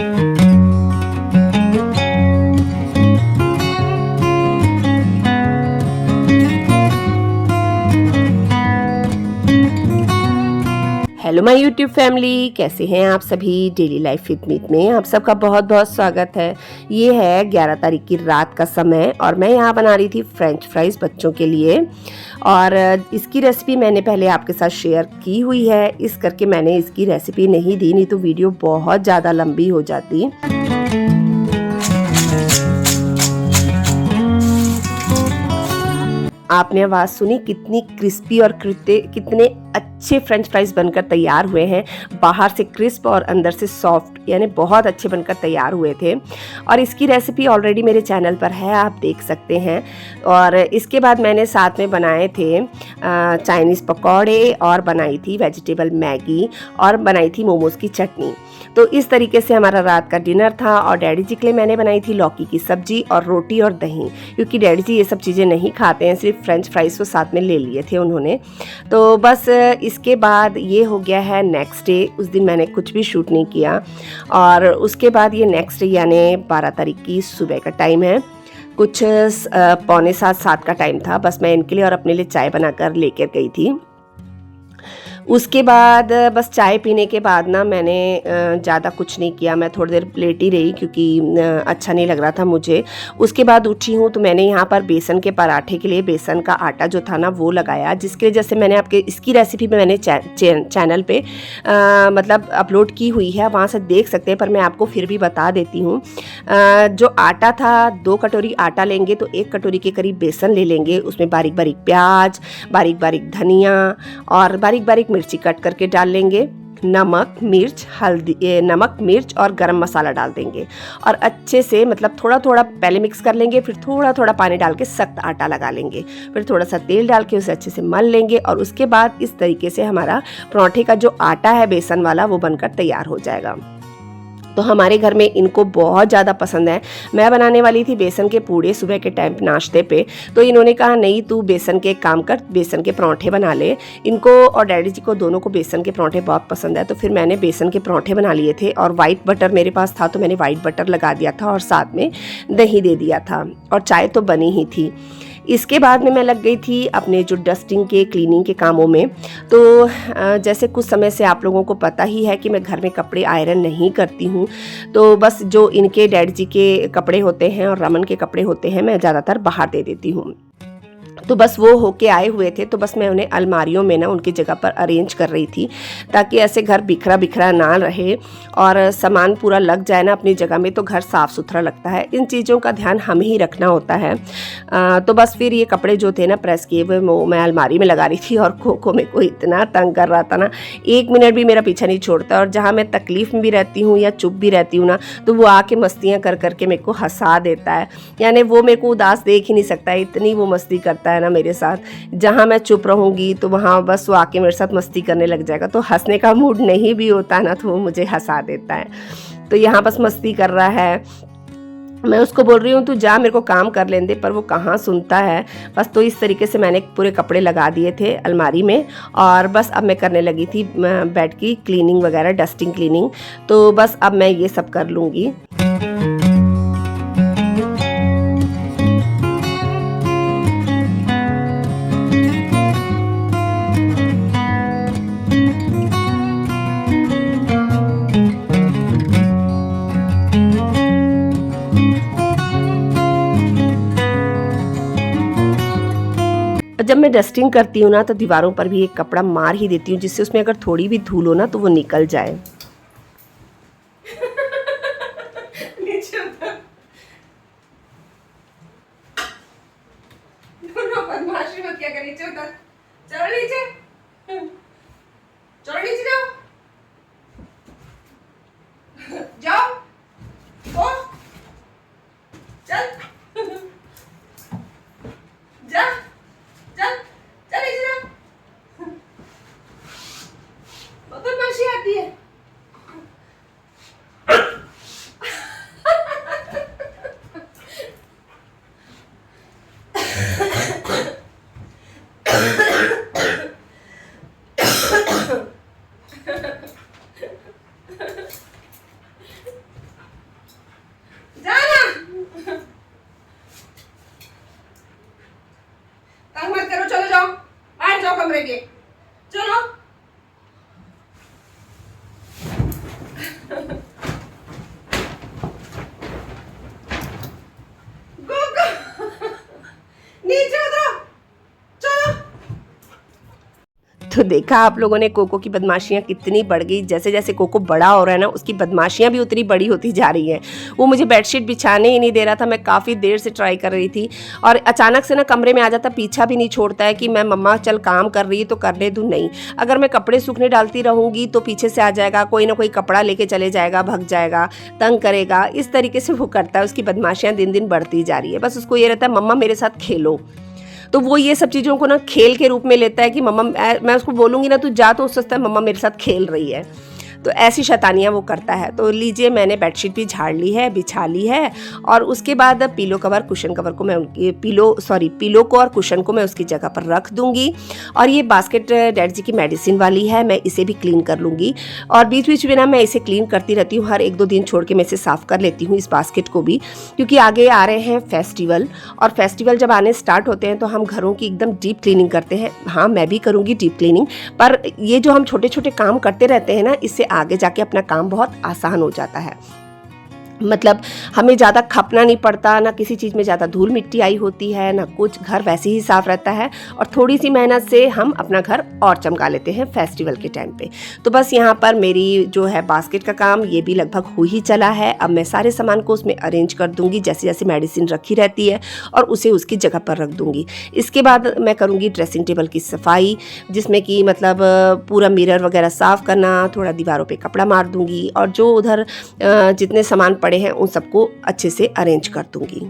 Hello my YouTube family, कैसे हैं आप सभी। डेली लाइफ विद मीत में आप सबका बहुत बहुत स्वागत है। ये है 11 तारीख की रात का समय और मैं यहाँ बना रही थी फ्रेंच फ्राइज़ बच्चों के लिए। और इसकी रेसिपी मैंने पहले आपके साथ शेयर की हुई है, इस करके मैंने इसकी रेसिपी नहीं दी, नहीं तो वीडियो बहुत ज़्यादा लंबी हो जाती। आपने आवाज़ सुनी, कितनी क्रिस्पी और कितने अच्छे फ्रेंच फ्राइज़ बनकर तैयार हुए हैं। बाहर से क्रिस्प और अंदर से सॉफ्ट, यानी बहुत अच्छे बनकर तैयार हुए थे। और इसकी रेसिपी ऑलरेडी मेरे चैनल पर है, आप देख सकते हैं। और इसके बाद मैंने साथ में बनाए थे चाइनीज़ पकौड़े और बनाई थी वेजिटेबल मैगी और बनाई थी मोमोज़ की चटनी। तो इस तरीके से हमारा रात का डिनर था। और डैडी जी के लिए मैंने बनाई थी लौकी की सब्जी और रोटी और दही, क्योंकि डैडी जी ये सब चीज़ें नहीं खाते हैं, सिर्फ फ्रेंच फ्राइज़ को साथ में ले लिए थे उन्होंने। तो बस इसके बाद ये हो गया है नेक्स्ट डे। उस दिन मैंने कुछ भी शूट नहीं किया। और उसके बाद ये नेक्स्ट डे यानी 12 तारीख की सुबह का टाइम है, कुछ 6:45-7 का टाइम था। बस मैं इनके लिए और अपने लिए चाय बनाकर लेकर गई थी। उसके बाद बस चाय पीने के बाद ना मैंने ज़्यादा कुछ नहीं किया, मैं थोड़ी देर लेटी रही क्योंकि अच्छा नहीं लग रहा था मुझे। उसके बाद उठी हूँ तो मैंने यहाँ पर बेसन के पराठे के लिए बेसन का आटा जो था ना वो लगाया, जिसके लिए जैसे मैंने आपके इसकी रेसिपी में मैंने चैनल पे मतलब अपलोड की हुई है, वहाँ से देख सकते हैं, पर मैं आपको फिर भी बता देती हूँ। जो आटा था, 2 कटोरी आटा लेंगे तो 1 कटोरी के करीब बेसन ले लेंगे। उसमें बारीक बारीक प्याज, बारीक बारीक धनिया और बारीक बारीक मिर्ची कट करके डाल लेंगे। नमक, मिर्च, हल्दी, नमक, मिर्च और गरम मसाला डाल देंगे और अच्छे से मतलब थोड़ा थोड़ा पहले मिक्स कर लेंगे, फिर थोड़ा थोड़ा पानी डाल के सख्त आटा लगा लेंगे, फिर थोड़ा सा तेल डाल के उसे अच्छे से मल लेंगे। और उसके बाद इस तरीके से हमारा पराठे का जो आटा है बेसन वाला वो बनकर तैयार हो जाएगा। तो हमारे घर में इनको बहुत ज़्यादा पसंद है। मैं बनाने वाली थी बेसन के पूड़े सुबह के टाइम नाश्ते पे, तो इन्होंने कहा नहीं तू बेसन के काम कर, बेसन के पराठे बना ले। इनको और डैडी जी को दोनों को बेसन के पराठे बहुत पसंद है। तो फिर मैंने बेसन के पराठे बना लिए थे और वाइट बटर मेरे पास था, तो मैंने वाइट बटर लगा दिया था और साथ में दही दे दिया था और चाय तो बनी ही थी। इसके बाद में मैं लग गई थी अपने जो डस्टिंग के, क्लीनिंग के कामों में। तो जैसे कुछ समय से आप लोगों को पता ही है कि मैं घर में कपड़े आयरन नहीं करती हूँ, तो बस जो इनके डैडी जी के कपड़े होते हैं और रमन के कपड़े होते हैं मैं ज़्यादातर बाहर दे देती हूँ। तो बस वो होके आए हुए थे, तो बस मैं उन्हें अलमारियों में ना उनकी जगह पर अरेंज कर रही थी, ताकि ऐसे घर बिखरा बिखरा ना रहे और सामान पूरा लग जाए ना अपनी जगह में, तो घर साफ़ सुथरा लगता है। इन चीज़ों का ध्यान हमें ही रखना होता है। तो बस फिर ये कपड़े जो थे ना प्रेस किए हुए वो मैं अलमारी में लगा रही थी। और खोखो मेरे को इतना तंग कर रहा था ना, 1 मिनट भी मेरा पीछा नहीं छोड़ता। और जहाँ मैं तकलीफ़ में भी रहती हूँ या चुप भी रहती हूँ ना, तो वो आके मस्तियाँ कर करके मेरे को हंसा देता है। यानी वो मेरे को उदास देख ही नहीं सकता, इतनी वो मस्ती करता है ना मेरे साथ। जहाँ मैं चुप रहूँगी तो वहाँ बस वो आके मेरे साथ मस्ती करने लग जाएगा। तो हंसने का मूड नहीं भी होता ना तो वो मुझे हंसा देता है। तो यहाँ बस मस्ती कर रहा है, मैं उसको बोल रही हूँ तू जा मेरे को काम कर लेने दे, पर वो कहाँ सुनता है। बस तो इस तरीके से मैंने पूरे कपड़े लगा दिए थे अलमारी में और बस अब मैं करने लगी थी बेड की क्लीनिंग वगैरह, डस्टिंग क्लीनिंग। तो बस अब मैं ये सब कर लूँगी। जब मैं डस्टिंग करती हूँ ना तो दीवारों पर भी एक कपड़ा मार ही देती हूँ, जिससे उसमें अगर थोड़ी भी धूल हो ना तो वो निकल जाए। नीचे उतर। दोनों बदमाशी मत किया कर, नीचे उतर। चलो नीचे, चलो नीचे जाओ, जाओ, ओ, चल, जा, चल, चल नीचे जा। बदमाशी आती है। कमरे के, चलो। नीचे उतरो, चलो। तो देखा आप लोगों ने कोको की बदमाशियाँ कितनी बढ़ गई। जैसे जैसे कोको बड़ा हो रहा है ना, उसकी बदमाशियाँ भी उतनी बड़ी होती जा रही हैं। वो मुझे बेडशीट बिछाने ही नहीं दे रहा था, मैं काफ़ी देर से ट्राई कर रही थी और अचानक से ना कमरे में आ जाता, पीछा भी नहीं छोड़ता है कि मैं मम्मा चल काम कर रही है तो करने दूँ। नहीं, अगर मैं कपड़े सूखने डालती रहूँगी तो पीछे से आ जाएगा, कोई ना कोई कपड़ा लेके चले जाएगा, भग जाएगा, तंग करेगा। इस तरीके से वो करता है। उसकी बदमाशियाँ दिन दिन बढ़ती जा रही है। बस उसको ये रहता है मम्मा मेरे साथ खेलो। तो वो ये सब चीज़ों को ना खेल के रूप में लेता है कि मम्मा, मैं उसको बोलूँगी ना तू जा, तो सोचता है मम्मा मेरे साथ खेल रही है। तो ऐसी शैतानियाँ वो करता है। तो लीजिए, मैंने बेडशीट भी झाड़ ली है, बिछा ली है और उसके बाद पिलो कवर, कुशन कवर को मैं उनकी पिलो को और कुशन को मैं उसकी जगह पर रख दूंगी। और ये बास्केट डैड जी की मेडिसिन वाली है, मैं इसे भी क्लीन कर लूँगी। और बीच बीच में ना मैं इसे क्लीन करती रहती हूँ, हर 1-2 दिन छोड़ के मैं इसे साफ़ कर लेती हूँ, इस बास्केट को भी, क्योंकि आगे आ रहे हैं फेस्टिवल। और फेस्टिवल जब आने स्टार्ट होते हैं तो हम घरों की एकदम डीप क्लीनिंग करते हैं। हाँ, मैं भी करूँगी डीप क्लीनिंग, पर ये जो हम छोटे छोटे काम करते रहते हैं ना, इससे आगे जाके अपना काम बहुत आसान हो जाता है। मतलब हमें ज़्यादा खपना नहीं पड़ता, ना किसी चीज़ में ज़्यादा धूल मिट्टी आई होती है, ना कुछ, घर वैसे ही साफ़ रहता है और थोड़ी सी मेहनत से हम अपना घर और चमका लेते हैं फेस्टिवल के टाइम पे। तो बस यहाँ पर मेरी जो है बास्केट का काम ये भी लगभग हो ही चला है। अब मैं सारे सामान को उसमें अरेंज कर दूँगी, जैसे जैसे मेडिसिन रखी रहती है, और उसे उसकी जगह पर रख दूँगी। इसके बाद मैं करूँगी ड्रेसिंग टेबल की सफाई, जिसमें कि मतलब पूरा मिरर वगैरह साफ़ करना, थोड़ा दीवारों पर कपड़ा मार दूँगी और जो उधर जितने सामान पड़े हैं उन सबको अच्छे से अरेंज कर दूंगी।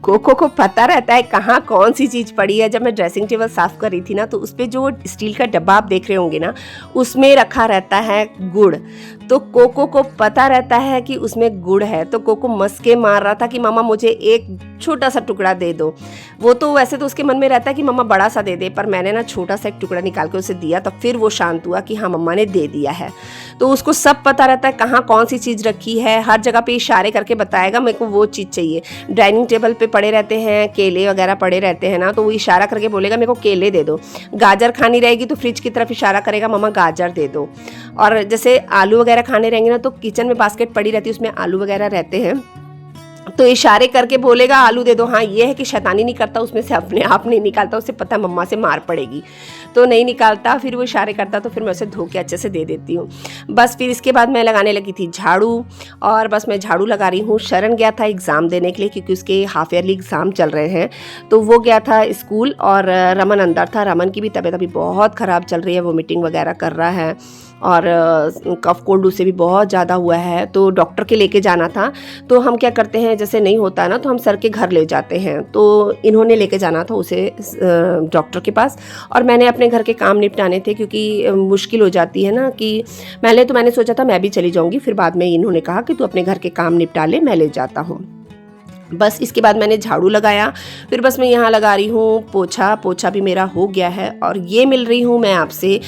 कोको को पता रहता है कहाँ कौन सी चीज़ पड़ी है। जब मैं ड्रेसिंग टेबल साफ़ कर रही थी ना, तो उस पर जो स्टील का डब्बा आप देख रहे होंगे ना, उसमें रखा रहता है गुड़। तो कोको को पता रहता है कि उसमें गुड़ है, तो कोको मस्के मार रहा था कि मम्मा मुझे एक छोटा सा टुकड़ा दे दो। वो तो वैसे तो उसके मन में रहता है कि मम्मा बड़ा सा दे दे, पर मैंने ना छोटा सा एक टुकड़ा निकाल के उसे दिया, तब फिर वो शांत हुआ कि हाँ मम्मा ने दे दिया है। तो उसको सब पता रहता है कहाँ कौन सी चीज़ रखी है, हर जगह पे इशारे करके बताएगा मेरे को वो चीज़ चाहिए। डाइनिंग टेबल पे पड़े रहते हैं केले वगैरह पड़े रहते हैं ना, तो वो इशारा करके बोलेगा मेरे को केले दे दो। गाजर खानी रहेगी तो फ्रिज की तरफ इशारा करेगा मम्मा गाजर दे दो। और जैसे आलू वगैरह खाने रहेंगे ना, तो किचन में बास्केट पड़ी रहती है, उसमें आलू वगैरह रहते हैं, तो इशारे करके बोलेगा आलू दे दो। हाँ, ये है कि शैतानी नहीं करता, उसमें से अपने आप नहीं निकालता, उसे पता मम्मा से मार पड़ेगी तो नहीं निकालता। फिर वो इशारे करता तो फिर मैं उसे धो के अच्छे से दे देती हूँ। बस फिर इसके बाद मैं लगाने लगी थी झाड़ू, और बस मैं झाड़ू लगा रही हूँ। शरण गया था एग्ज़ाम देने के लिए, क्योंकि उसके हाफ ईयरली एग्ज़ाम चल रहे हैं, तो वो गया था स्कूल और रमन अंदर था। रमन की भी तबीयत अभी बहुत ख़राब चल रही है, वो मीटिंग वगैरह कर रहा है और कफ कोल्ड उसे भी बहुत ज़्यादा हुआ है, तो डॉक्टर के लेके जाना था। तो हम क्या करते हैं, जैसे नहीं होता है ना तो हम सर के घर ले जाते हैं, तो इन्होंने लेके जाना था उसे डॉक्टर के पास, और मैंने अपने घर के काम निपटाने थे, क्योंकि मुश्किल हो जाती है ना। कि पहले तो मैंने सोचा था मैं भी चली जाऊँगी, फिर बाद में इन्होंने कहा कि तू अपने घर के काम निपटा ले, मैं ले जाता हूँ। बस इसके बाद मैंने झाड़ू लगाया, फिर बस मैं यहाँ लगा रही हूँ पोछा भी मेरा हो गया है। और ये मिल रही हूँ मैं आपसे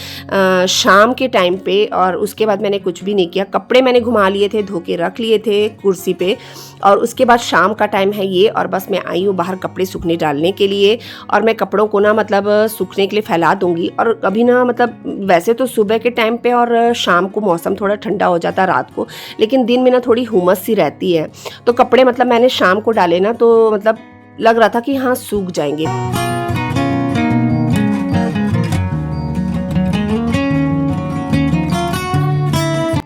शाम के टाइम पे, और उसके बाद मैंने कुछ भी नहीं किया। कपड़े मैंने घुमा लिए थे, धो के रख लिए थे कुर्सी पे, और उसके बाद शाम का टाइम है ये, और बस मैं आई हूँ बाहर कपड़े सूखने डालने के लिए। और मैं कपड़ों को ना मतलब सूखने के लिए फैला दूँगी। और अभी ना मतलब वैसे तो सुबह के टाइम पे और शाम को मौसम थोड़ा ठंडा हो जाता है रात को, लेकिन दिन में ना थोड़ी हुमस सी रहती है, तो कपड़े मतलब मैंने शाम को डाले ना, तो मतलब लग रहा था कि हाँ सूख जाएंगे।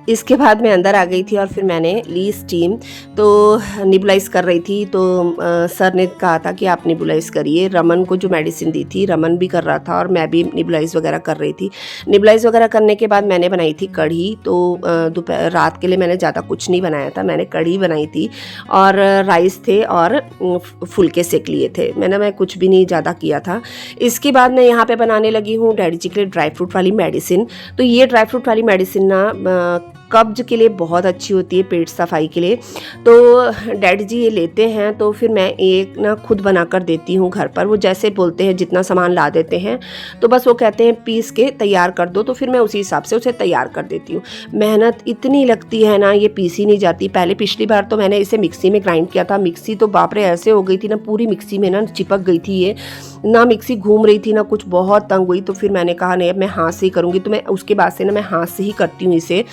इसके बाद मैं अंदर आ गई थी और फिर मैंने ली स्टीम, तो निबुलाइज़ कर रही थी। तो सर ने कहा था कि आप निबुलाइज़ करिए। रमन को जो मेडिसिन दी थी रमन भी कर रहा था, और मैं भी निबुलाइज़ वगैरह कर रही थी। निबुलाइज़ वगैरह करने के बाद मैंने बनाई थी कढ़ी। तो दोपहर रात के लिए मैंने ज़्यादा कुछ नहीं बनाया था, मैंने कढ़ी बनाई थी और राइस थे और फुलके सेक लिए थे। मैं कुछ भी नहीं ज़्यादा किया था। इसके बाद मैं यहाँ पर बनाने लगी हूँ डैडी जी के लिए ड्राई फ्रूट वाली मेडिसिन। तो ये ड्राई फ्रूट वाली मेडिसिन ना कब्ज के लिए बहुत अच्छी होती है, पेट सफाई के लिए। तो डैडी जी ये लेते हैं तो फिर मैं एक ना खुद बना कर देती हूँ घर पर। वो जैसे बोलते हैं जितना सामान ला देते हैं तो बस वो कहते हैं पीस के तैयार कर दो, तो फिर मैं उसी हिसाब से उसे तैयार कर देती हूँ। मेहनत इतनी लगती है ना, ये पीसी नहीं जाती। पहले पिछली बार तो मैंने इसे मिक्सी में ग्राइंड किया था, मिक्सी तो बाप रे ऐसे हो गई थी ना, पूरी मिक्सी में ना चिपक गई थी ये, ना मिक्सी घूम रही थी ना कुछ, बहुत तंग हुई। तो फिर मैंने कहा नहीं अब मैं हाथ से ही करूँगी। तो मैं उसके बाद से ना मैं हाथ से ही करती हूँ इसे,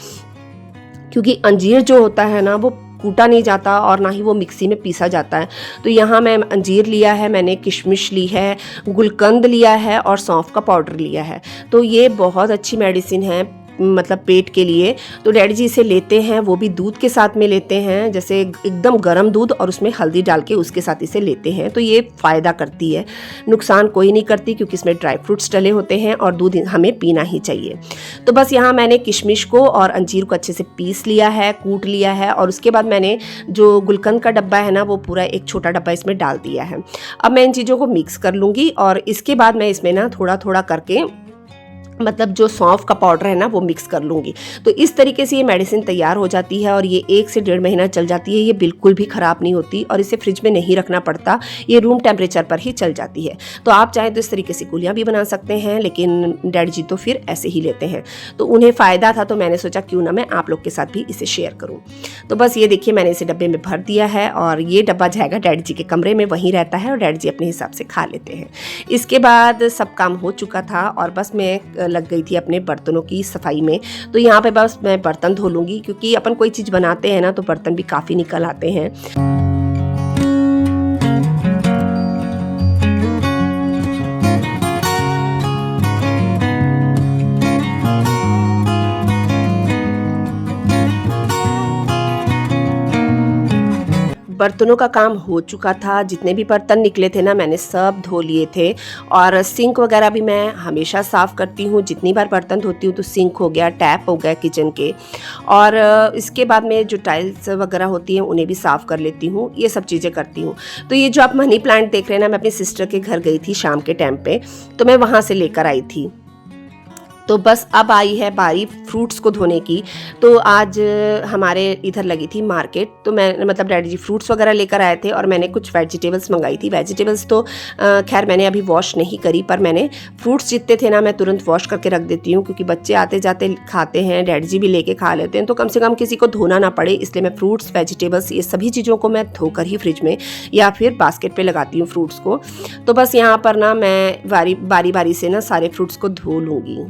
क्योंकि अंजीर जो होता है ना वो कूटा नहीं जाता और ना ही वो मिक्सी में पीसा जाता है। तो यहाँ मैं अंजीर लिया है, मैंने किशमिश ली है, गुलकंद लिया है और सौंफ का पाउडर लिया है। तो ये बहुत अच्छी मेडिसिन है मतलब पेट के लिए। तो डैडी जी इसे लेते हैं, वो भी दूध के साथ में लेते हैं, जैसे एकदम गर्म दूध और उसमें हल्दी डाल के उसके साथ इसे लेते हैं। तो ये फ़ायदा करती है, नुकसान कोई नहीं करती, क्योंकि इसमें ड्राई फ्रूट्स डले होते हैं और दूध हमें पीना ही चाहिए। तो बस यहाँ मैंने किशमिश को और अंजीर को अच्छे से पीस लिया है, कूट लिया है, और उसके बाद मैंने जो गुलकंद का डब्बा है ना वो पूरा एक छोटा डब्बा इसमें डाल दिया है। अब मैं इन चीज़ों को मिक्स कर लूँगी और इसके बाद मैं इसमें ना थोड़ा थोड़ा करके मतलब जो सौंफ का पाउडर है ना वो मिक्स कर लूँगी। तो इस तरीके से ये मेडिसिन तैयार हो जाती है और ये 1 से 1.5 महीना चल जाती है। ये बिल्कुल भी ख़राब नहीं होती और इसे फ्रिज में नहीं रखना पड़ता, ये रूम टेम्परेचर पर ही चल जाती है। तो आप चाहें तो इस तरीके से गोलियाँ भी बना सकते हैं, लेकिन डैडी जी तो फिर ऐसे ही लेते हैं। तो उन्हें फ़ायदा था तो मैंने सोचा क्यों ना मैं आप लोग के साथ भी इसे शेयर करूँ। तो बस ये देखिए मैंने इसे डब्बे में भर दिया है और ये डब्बा जाएगा डैडी जी के कमरे में, वहीं रहता है और डैडी जी अपने हिसाब से खा लेते हैं। इसके बाद सब काम हो चुका था और बस मैं लग गई थी अपने बर्तनों की सफाई में। तो यहाँ पे बस मैं बर्तन धो लूँगी, क्योंकि अपन कोई चीज़ बनाते हैं ना तो बर्तन भी काफ़ी निकल आते हैं। बर्तनों का काम हो चुका था, जितने भी बर्तन निकले थे ना मैंने सब धो लिए थे। और सिंक वगैरह भी मैं हमेशा साफ़ करती हूँ, जितनी बार बर्तन धोती हूँ। तो सिंक हो गया, टैप हो गया किचन के, और इसके बाद में जो टाइल्स वगैरह होती हैं उन्हें भी साफ़ कर लेती हूँ, ये सब चीज़ें करती हूँ। तो ये जो आप मनी प्लांट देख रहे हैं ना, मैं अपनी सिस्टर के घर गई थी शाम के टाइम पे, तो मैं वहाँ से लेकर आई थी। तो बस अब आई है बारी फ्रूट्स को धोने की। तो आज हमारे इधर लगी थी मार्केट, तो मैं मतलब डैडी जी फ्रूट्स वगैरह लेकर आए थे और मैंने कुछ वेजिटेबल्स मंगाई थी। वेजिटेबल्स तो खैर मैंने अभी वॉश नहीं करी, पर मैंने फ्रूट्स जितने थे ना मैं तुरंत वॉश करके रख देती हूँ, क्योंकि बच्चे आते जाते खाते हैं, डैडी जी भी लेके खा लेते हैं, तो कम से कम किसी को धोना ना पड़े। इसलिए मैं फ्रूट्स, वेजिटेबल्स, ये सभी चीज़ों को मैं धोकर ही फ्रिज में या फिर बास्केट पे लगाती हूँ फ्रूट्स को। तो बस यहाँ पर ना मैं बारी बारी से ना सारे फ्रूट्स को धो लूँगी।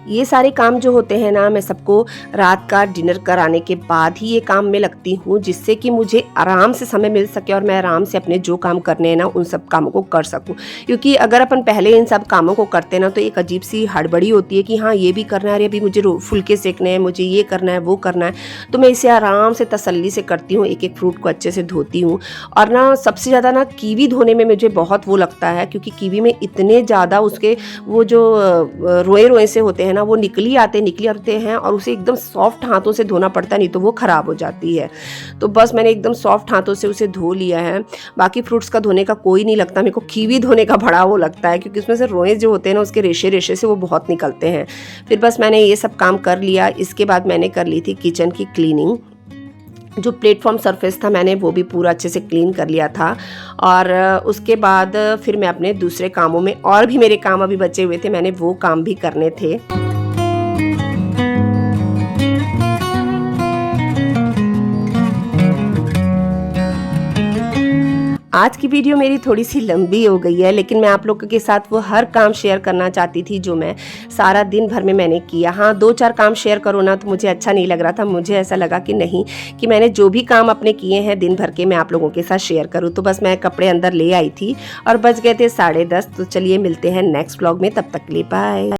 ये सारे काम जो होते हैं ना, मैं सबको रात का डिनर कराने के बाद ही ये काम में लगती हूँ, जिससे कि मुझे आराम से समय मिल सके और मैं आराम से अपने जो काम करने हैं ना उन सब कामों को कर सकूँ। क्योंकि अगर अपन पहले इन सब कामों को करते ना तो एक अजीब सी हड़बड़ी होती है कि हाँ ये भी करना है, अरे अभी मुझे फुलके सेकने हैं, मुझे ये करना है, वो करना है। तो मैं इसे आराम से तसल्ली से करती हूँ, एक एक फ्रूट को अच्छे से धोती हूँ। और ना सबसे ज़्यादा ना कीवी धोने में मुझे बहुत वो लगता है, क्योंकि कीवी में इतने ज़्यादा उसके वो जो रोए रोए से होते हैं ना वो निकली आते हैं और उसे एकदम सॉफ्ट हाथों से धोना पड़ता है, नहीं तो वो ख़राब हो जाती है। तो बस मैंने एकदम सॉफ्ट हाथों से उसे धो लिया है। बाकी फ्रूट्स का धोने का कोई नहीं लगता, मेरे को कीवी धोने का बड़ा वो लगता है, क्योंकि उसमें से रोए जो होते हैं ना उसके रेशे रेशे से वो बहुत निकलते हैं। फिर बस मैंने ये सब काम कर लिया। इसके बाद मैंने कर ली थी किचन की क्लीनिंग। जो प्लेटफॉर्म सरफेस था मैंने वो भी पूरा अच्छे से क्लीन कर लिया था। और उसके बाद फिर मैं अपने दूसरे कामों में, और भी मेरे काम अभी बचे हुए थे, मैंने वो काम भी करने थे। आज की वीडियो मेरी थोड़ी सी लंबी हो गई है, लेकिन मैं आप लोगों के साथ वो हर काम शेयर करना चाहती थी जो मैं सारा दिन भर में मैंने किया। हाँ 2-4 काम शेयर करो ना तो मुझे अच्छा नहीं लग रहा था। मुझे ऐसा लगा कि नहीं, कि मैंने जो भी काम अपने किए हैं दिन भर के मैं आप लोगों के साथ शेयर करूँ। तो बस मैं कपड़े अंदर ले आई थी और बज गए थे 10:30। तो चलिए मिलते हैं नेक्स्ट व्लॉग में, तब तक के लिए बाय।